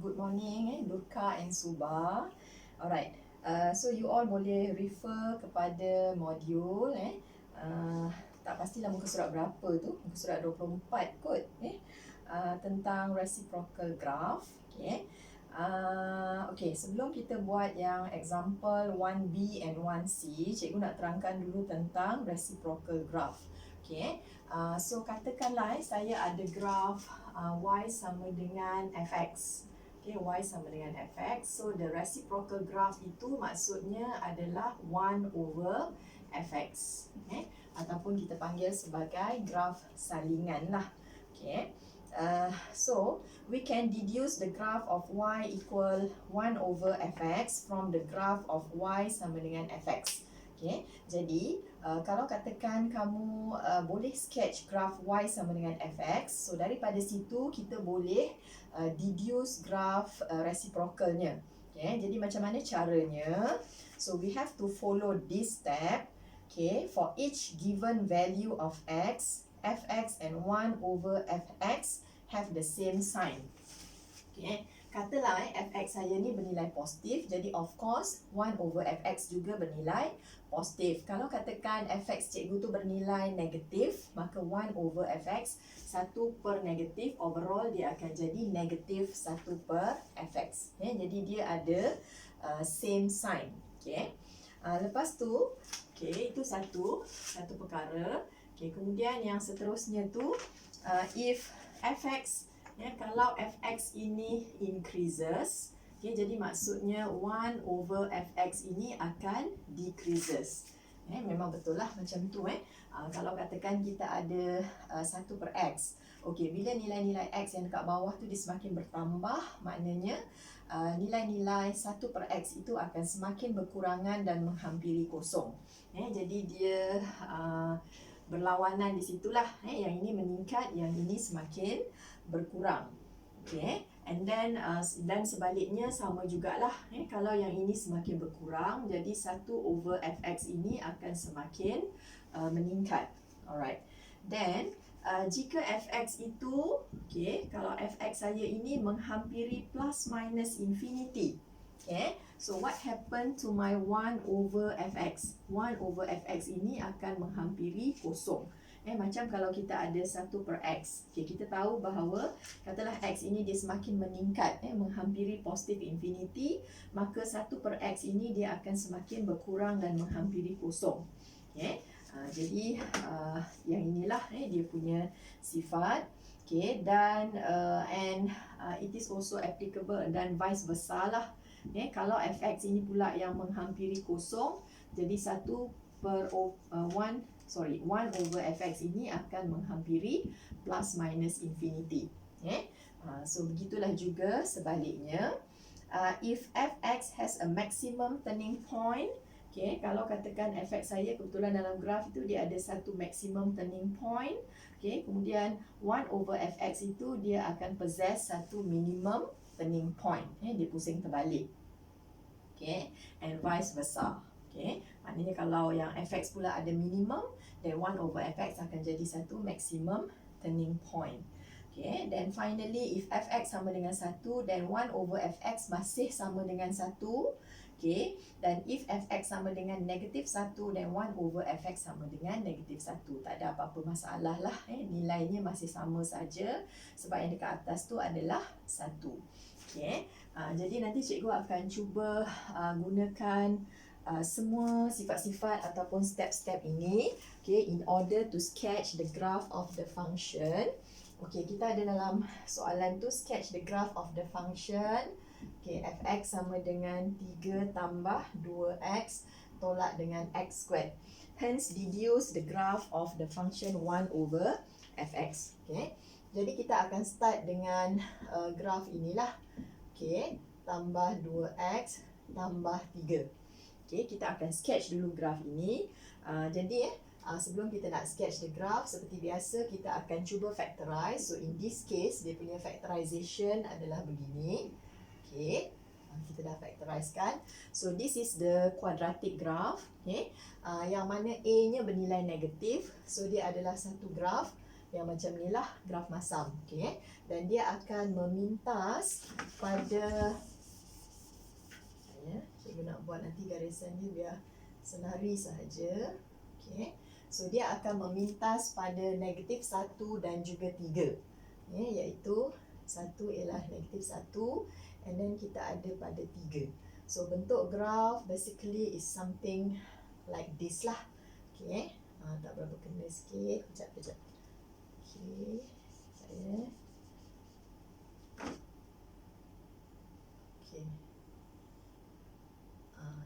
Good morning, Durka and Suba. Alright, so you all boleh refer kepada modul tak pastilah muka surat berapa tu, muka surat 24 kot tentang reciprocal graph. Okay, sebelum kita buat yang example 1B and 1C, cikgu nak terangkan dulu tentang reciprocal graph. Okay, so katakanlah saya ada graf y sama dengan fx. Okay, y sama dengan fx. So the reciprocal graph itu maksudnya adalah 1 over fx. Okay, ataupun kita panggil sebagai graf salingan lah. Okay, so we can deduce the graph of y equal 1 over fx from the graph of y sama dengan fx. Okay, jadi kalau katakan kamu boleh sketch graph y sama dengan fx, so daripada situ kita boleh deduce graph reciprocalnya. Okay, jadi macam mana caranya? So we have to follow this step. Okay, for each given value of x, fx and 1 over fx have the same sign. Okay, katalah fx saya ni bernilai positif, jadi of course 1 over fx juga bernilai positif. Kalau katakan fx cikgu tu bernilai negatif, maka 1 over fx 1 per negatif, overall dia akan jadi negatif 1 per fx. Okay, jadi dia ada same sign. Okay, lepas tu itu satu perkara. Okay, kemudian yang seterusnya tu if fx, kalau fx ini increases, okay, jadi maksudnya 1 over fx ini akan decreases. Memang betul lah macam tu. Kalau katakan kita ada 1 per x, okay, bila nilai-nilai x yang dekat bawah tu dia semakin bertambah, maknanya nilai-nilai 1 per x itu akan semakin berkurangan dan menghampiri kosong. Jadi dia berlawanan di situlah. Yang ini meningkat, yang ini semakin berkurang. Okay, and then dan sebaliknya sama jugalah. Kalau yang ini semakin berkurang, jadi 1 over fx ini akan semakin meningkat. Alright, then jika fx itu, okay, kalau fx saya ini menghampiri plus minus infinity, okay, so what happened to my 1 over fx? 1 over fx ini akan menghampiri kosong. Macam kalau kita ada 1 per x, okay, kita tahu bahawa katalah x ini dia semakin meningkat, menghampiri positif infinity, maka 1 per x ini dia akan semakin berkurang dan menghampiri kosong. Okay, jadi yang inilah dia punya sifat. Okay, dan it is also applicable dan vice versa lah. Kalau fx ini pula yang menghampiri kosong, jadi 1 over fx ini akan menghampiri plus minus infinity. So begitulah juga sebaliknya. If fx has a maximum turning point, okay, kalau katakan fx saya kebetulan dalam graf itu dia ada satu maximum turning point, okay, kemudian 1 over fx itu dia akan possess satu minimum turning point. Dia pusing terbalik. Okay, and vice versa. Okay, maknanya kalau yang fx pula ada minimum, then 1 over fx akan jadi satu maximum turning point. Okay, then finally if fx sama dengan 1, then 1 over fx masih sama dengan 1. Okay, dan if fx sama dengan negatif 1, then 1 over fx sama dengan negatif 1. Tak ada apa-apa masalah lah. Nilainya masih sama saja sebab yang dekat atas tu adalah 1. Okay, jadi nanti cikgu akan cuba gunakan semua sifat-sifat ataupun step-step ini, okay, in order to sketch the graph of the function. Okay, kita ada dalam soalan tu sketch the graph of the function. Okay, fx sama dengan 3 tambah 2x tolak dengan x squared. Hence deduce the graph of the function 1 over fx. Okay, jadi kita akan start dengan graph inilah. Okay, tambah 2x tambah 3. Okay, kita akan sketch dulu graf ini. Jadi sebelum kita nak sketch the graph, seperti biasa kita akan cuba factorize. So in this case, dia punya factorization adalah begini. Okay, kita dah factorize kan. So this is the quadratic graph. Okay, yang mana A nya bernilai negatif. So dia adalah satu graph yang macam ni lah, graf masam. Okay. Dan dia akan memintas pada, cikgu nak buat nanti garisan dia biar senari sahaja. Okay. So dia akan memintas pada negatif 1 dan juga 3. Iaitu 1 ialah negatif 1 and then kita ada pada 3. So bentuk graf basically is something like this lah. Okay. Tak berapa kena sikit. Kejap. Okay. Saya. Okay.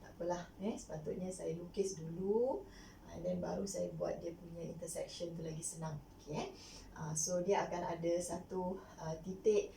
Tak apalah. Sepatutnya saya lukis dulu. And then baru saya buat dia punya intersection tu lagi senang. Okay. So dia akan ada satu titik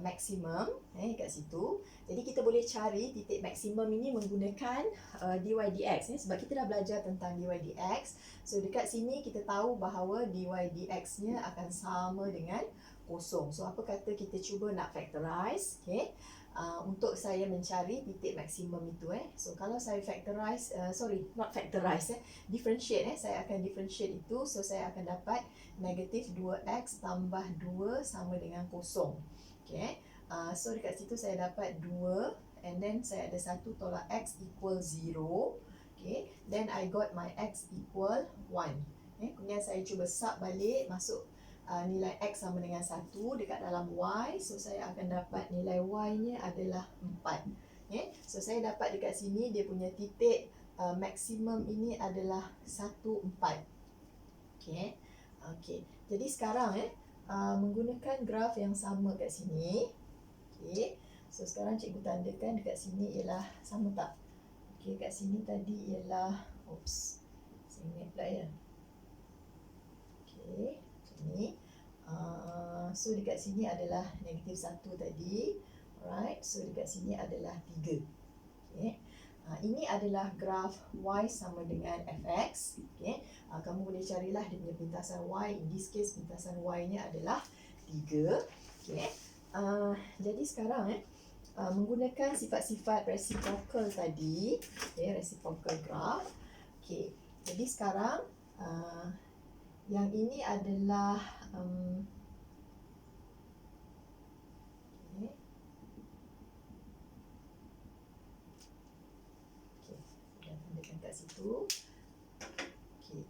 maksimum kat situ. Jadi kita boleh cari titik maksimum ini menggunakan dy dx sebab kita dah belajar tentang dy dx. So dekat sini kita tahu bahawa dy dx nya akan sama dengan kosong. So apa kata kita cuba nak factorize, okay? Untuk saya mencari titik maksimum itu. So kalau saya factorize, differentiate, saya akan differentiate itu. So saya akan dapat negatif 2x tambah 2 sama dengan kosong. Okay. So dekat situ saya dapat 2 and then saya ada 1 tolak x equal 0. Okay. Then I got my x equal 1. Kemudian saya cuba sub balik, masuk nilai x sama dengan 1 dekat dalam y. So saya akan dapat nilai y nya adalah 4. So saya dapat dekat sini dia punya titik maksimum ini adalah 1, 4. Okay. Jadi sekarang menggunakan graf yang sama kat sini. Okay. So sekarang cikgu tandakan dekat sini ialah sama tak? Okay, kat sini tadi ialah, saya ingat pula ya. Okay. Ni. So dekat sini adalah negatif 1 tadi. Alright, so dekat sini adalah 3. Okay. Ini adalah graf y sama dengan fx. Okay. Kamu boleh carilah dia punya pintasan y. In this case, pintasan y nya adalah 3. Okay. Jadi sekarang menggunakan sifat-sifat reciprocal tadi, okay, reciprocal graph. Okay. Jadi sekarang yang ini adalah kat situ. Okay.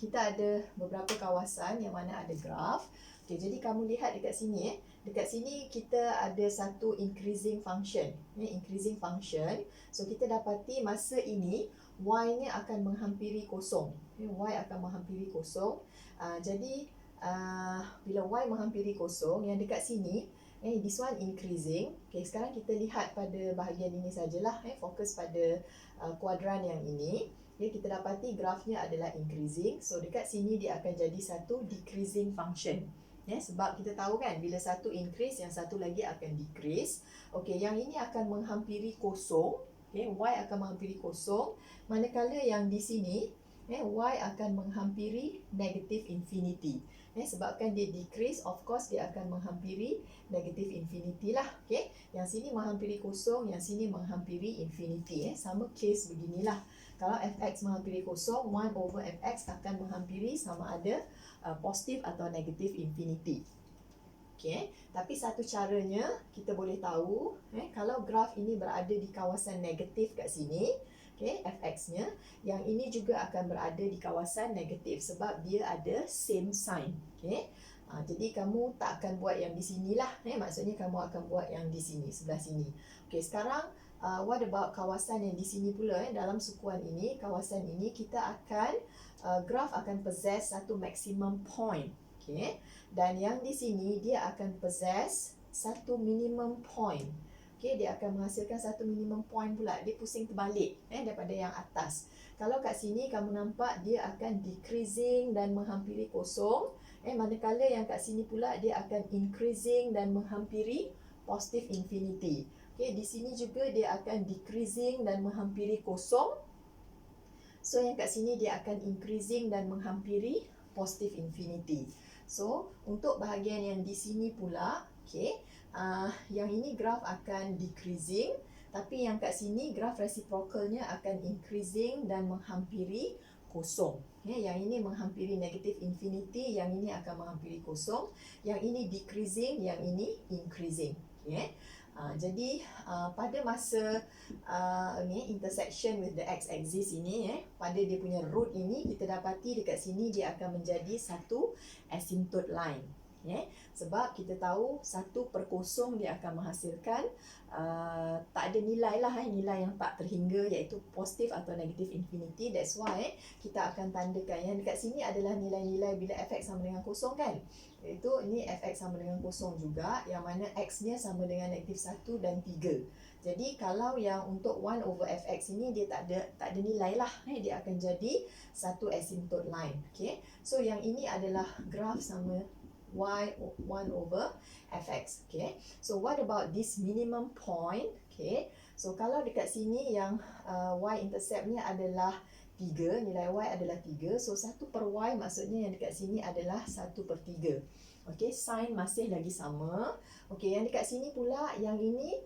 Kita ada beberapa kawasan yang mana ada graf. Okay, jadi kamu lihat dekat sini. Dekat sini kita ada satu increasing function. Increasing function. So kita dapati masa ini y-nya akan menghampiri kosong. Y akan menghampiri kosong. Jadi bila y menghampiri kosong, yang dekat sini, this one increasing. Okay, sekarang kita lihat pada bahagian ini sajalah. Fokus pada kuadran yang ini. Okay, kita dapati grafnya adalah increasing. So dekat sini dia akan jadi satu decreasing function. Sebab kita tahu kan, bila satu increase, yang satu lagi akan decrease. Okay, yang ini akan menghampiri kosong. Okay, y akan menghampiri kosong. Manakala yang di sini, y akan menghampiri negative infinity. Sebabkan dia decrease, of course dia akan menghampiri negative infinity lah. Okay? Yang sini menghampiri kosong, yang sini menghampiri infinity. Sama case beginilah. Kalau fx menghampiri kosong, 1 over fx akan menghampiri sama ada positif atau negative infinity. Okay? Tapi satu caranya kita boleh tahu, kalau graf ini berada di kawasan negatif kat sini, okay, fx-nya, yang ini juga akan berada di kawasan negatif sebab dia ada same sign. Okay? Jadi kamu tak akan buat yang di sinilah, maksudnya kamu akan buat yang di sini, sebelah sini. Okay, sekarang what about kawasan yang di sini pula? Dalam sukuan ini, kawasan ini kita akan graf akan possess satu maximum point. Okay? Dan yang di sini dia akan possess satu minimum point. Okay, dia akan menghasilkan satu minimum point pula. Dia pusing terbalik daripada yang atas. Kalau kat sini kamu nampak dia akan decreasing dan menghampiri kosong. Manakala yang kat sini pula dia akan increasing dan menghampiri positive infinity. Okay, di sini juga dia akan decreasing dan menghampiri kosong. So yang kat sini dia akan increasing dan menghampiri positive infinity. So untuk bahagian yang di sini pula, okay, yang ini graf akan decreasing, tapi yang kat sini graf reciprocalnya akan increasing dan menghampiri kosong. Yang ini menghampiri negatif infinity, yang ini akan menghampiri kosong. Yang ini decreasing, yang ini increasing. Jadi pada masa intersection with the x-axis ini, pada dia punya root ini, kita dapati dekat sini dia akan menjadi satu asymptote line. Sebab kita tahu 1/0 dia akan menghasilkan tak ada nilai lah, nilai yang tak terhingga, iaitu positif atau negatif infinity. That's why kita akan tandakan yang dekat sini adalah nilai-nilai bila fx sama dengan kosong kan, iaitu ini fx sama dengan kosong juga, yang mana x nya sama dengan negatif 1 dan 3. Jadi kalau yang untuk 1/fx ini dia tak ada nilai lah, dia akan jadi satu asymptote line. So yang ini adalah graf sama y 1/fx. So what about this minimum point? So kalau dekat sini yang y-intercept-nya adalah 3, nilai y adalah 3. So 1/y maksudnya yang dekat sini adalah 1/3. Sign masih lagi sama. Yang dekat sini pula, yang ini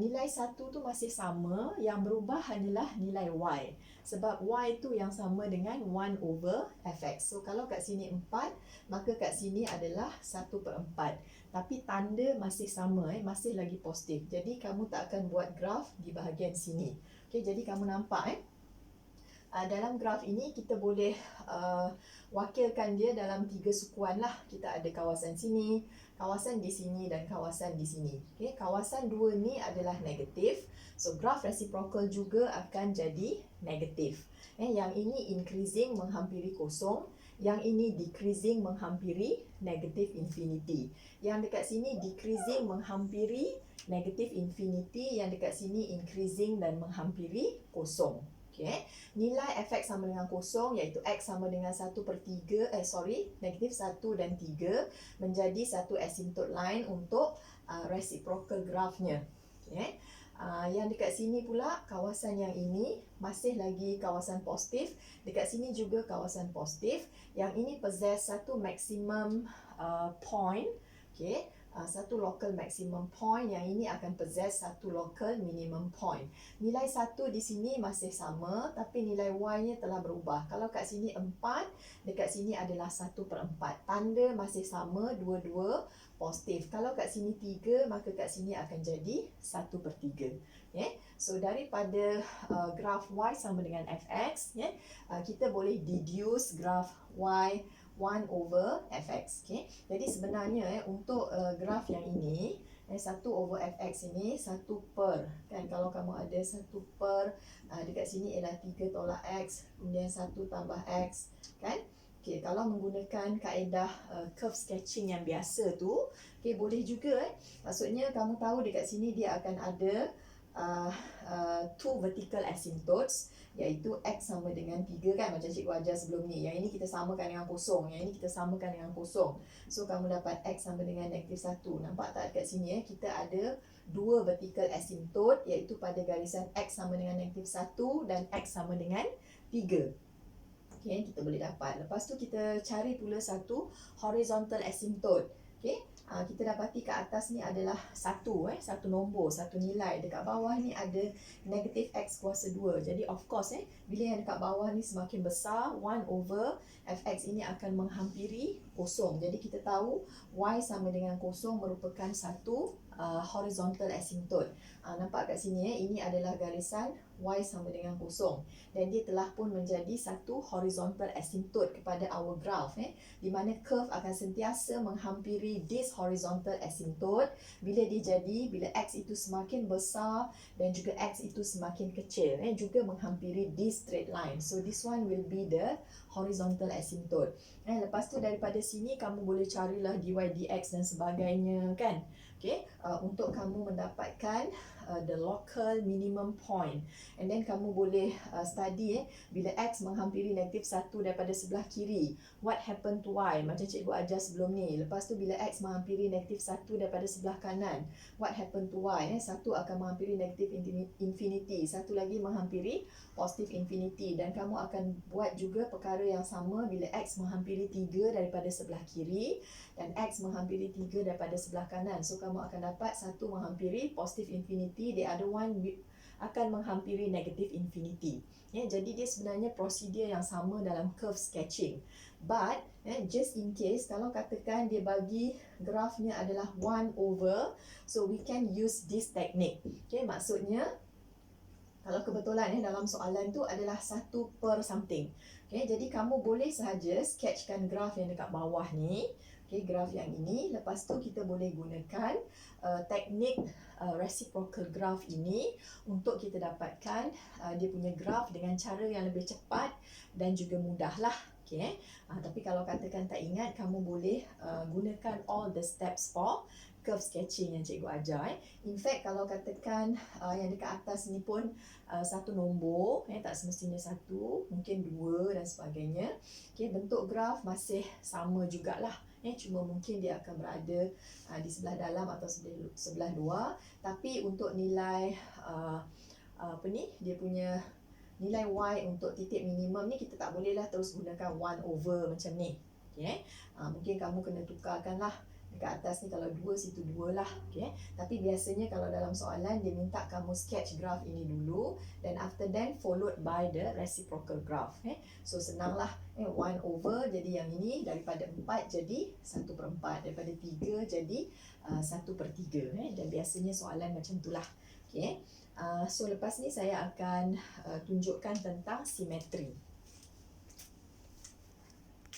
nilai 1 tu masih sama, yang berubah hanyalah nilai y. Sebab y tu yang sama dengan 1/fx. So kalau kat sini 4, maka kat sini adalah 1/4. Tapi tanda masih sama, masih lagi positif. Jadi kamu tak akan buat graf di bahagian sini. Jadi kamu nampak dalam graf ini kita boleh wakilkan dia dalam 3 sukuan lah. Kita ada kawasan sini, kawasan di sini dan kawasan di sini. Kawasan 2 ni adalah negatif. So graf reciprocal juga akan jadi negatif. Yang ini increasing menghampiri kosong, yang ini decreasing menghampiri negatif infinity. Yang dekat sini decreasing menghampiri negatif infinity, yang dekat sini increasing dan menghampiri kosong. Nilai fx sama dengan kosong, iaitu x sama dengan 1/3, negatif 1 dan 3, menjadi satu asymptote line untuk reciprocal grafnya. Yang dekat sini pula, kawasan yang ini masih lagi kawasan positif. Dekat sini juga kawasan positif. Yang ini possess satu maximum point. Satu local maximum point, yang ini akan possess satu local minimum point. Nilai 1 di sini masih sama, tapi nilai y-nya telah berubah. Kalau kat sini 4, dekat sini adalah 1/4. Tanda masih sama, dua-dua positif. Kalau kat sini 3, maka kat sini akan jadi 1/3. So daripada graf y sama dengan fx, kita boleh deduce graf y 1/fx. Jadi sebenarnya untuk graf yang ini, 1/fx ini 1 per, kan, kalau kamu ada 1 per, dekat sini ialah 3 tolak x, kemudian 1 tambah x, kan. Kalau menggunakan kaedah curve sketching yang biasa tu, boleh juga. Maksudnya kamu tahu dekat sini dia akan ada two vertical asymptotes, iaitu x sama dengan 3 kan, macam cikgu ajar sebelum ni. Yang ini kita samakan dengan kosong, yang ini kita samakan dengan kosong. So kamu dapat x sama dengan negatif 1. Nampak tak dekat sini kita ada dua vertical asymptote, iaitu pada garisan x sama dengan negatif 1 dan x sama dengan 3. Kita boleh dapat. Lepas tu kita cari pula satu horizontal asymptote. Kita dapati kat atas ni adalah satu nombor, satu nilai. Dekat bawah ni ada negatif x kuasa 2. Jadi of course bila yang dekat bawah ni semakin besar, 1/fx ini akan menghampiri kosong. Jadi kita tahu y sama dengan kosong merupakan satu horizontal asymptote. Nampak kat sini ini adalah garisan y sama dengan kosong, dan dia telah pun menjadi satu horizontal asymptote kepada our graph, di mana curve akan sentiasa menghampiri this horizontal asymptote bila x itu semakin besar dan juga x itu semakin kecil, juga menghampiri this straight line. So this one will be the horizontal asymptote. Lepas tu daripada sini kamu boleh carilah dy dx dan sebagainya, kan. Untuk kamu mendapatkan the local minimum point. And then kamu boleh study bila x menghampiri negatif 1 daripada sebelah kiri, what happen to y, macam cikgu ajar sebelum ni. Lepas tu bila x menghampiri negatif 1 daripada sebelah kanan, what happen to y. Satu akan menghampiri negatif infinity, satu lagi menghampiri positif infinity. Dan kamu akan buat juga perkara yang sama bila x menghampiri 3 daripada sebelah kiri dan x menghampiri 3 daripada sebelah kanan. So kamu akan dapat satu menghampiri positif infinity, the other one akan menghampiri negative infinity. Jadi dia sebenarnya prosedur yang sama dalam curve sketching. But just in case kalau katakan dia bagi grafnya adalah 1 over, so we can use this technique. Maksudnya kalau kebetulan dalam soalan tu adalah 1 per something. Jadi kamu boleh sahaja sketchkan graf yang dekat bawah ni. Graf yang ini. Lepas tu kita boleh gunakan teknik reciprocal graph ini untuk kita dapatkan dia punya graf dengan cara yang lebih cepat dan juga mudah lah. Tapi kalau katakan tak ingat, kamu boleh gunakan all the steps for curve sketching yang cikgu ajar. In fact, kalau katakan yang dekat atas ni pun satu nombor, tak semestinya satu, mungkin 2 dan sebagainya. Bentuk graf masih sama jugalah. Cuma mungkin dia akan berada di sebelah dalam atau sebelah luar. Tapi untuk nilai dia punya nilai y untuk titik minimum ni, kita tak bolehlah terus gunakan 1 over macam ni. Mungkin kamu kena tukarkanlah dekat atas ni, kalau 2 situ 2 lah. Tapi biasanya kalau dalam soalan dia minta kamu sketch graph ini dulu, dan after that followed by the reciprocal graph. So senanglah, 1 over jadi yang ini, daripada 4 jadi 1/4, daripada 3 jadi 1/3. Dan biasanya soalan macam itulah. So lepas ni saya akan tunjukkan tentang simetri.